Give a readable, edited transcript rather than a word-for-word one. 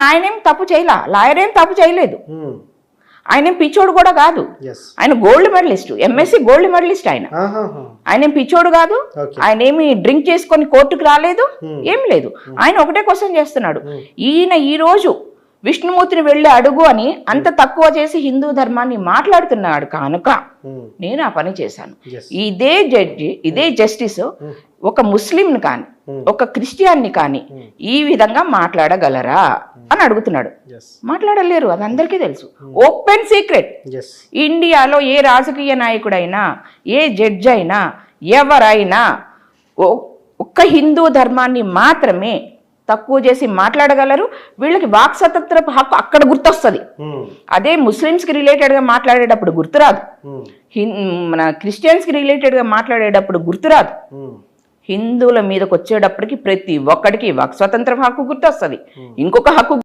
ఆయనేం తప్పు చేయలే, లాయర్ ఏం తప్పు చేయలేదు, ఆయనేం పిచ్చోడు కూడా కాదు, ఆయన gold medallist, MSc gold medallist. ఆయనేం పిచ్చోడు కాదు, ఆయన ఏమి డ్రింక్ చేసుకొని కోర్టుకు రాలేదు, ఏం లేదు. ఆయన ఒకటే క్వశ్చన్ చేస్తున్నాడు, ఈయన ఈ రోజు విష్ణుమూర్తిని వెళ్ళి అడుగు అని అంత తక్కువ చేసి హిందూ ధర్మాన్ని మాట్లాడుతున్నాడు కనుక నేను ఆ పని చేశాను. ఇదే జడ్జి, ఇదే జస్టిస్ ఒక ముస్లింని కానీ ఒక క్రిస్టియన్ని కానీ ఈ విధంగా మాట్లాడగలరా అని అడుగుతున్నాడు. మాట్లాడలేరు, అది అందరికీ తెలుసు, ఓపెన్ సీక్రెట్. ఇండియాలో ఏ రాజకీయ నాయకుడైనా, ఏ జడ్జి అయినా, ఎవరైనా ఒక్క హిందూ ధర్మాన్ని మాత్రమే తక్కువ చేసి మాట్లాడగలరు. వీళ్ళకి వాక్ స్వతంత్ర హక్కు అక్కడ గుర్తొస్తుంది, అదే ముస్లిమ్స్కి రిలేటెడ్గా మాట్లాడేటప్పుడు గుర్తురాదు, మన క్రిస్టియన్స్కి రిలేటెడ్గా మాట్లాడేటప్పుడు గుర్తురాదు. హిందువుల మీదకి వచ్చేటప్పటికి ప్రతి ఒక్కడికి వాక్ స్వతంత్ర హక్కు గుర్తొస్తుంది, ఇంకొక హక్కు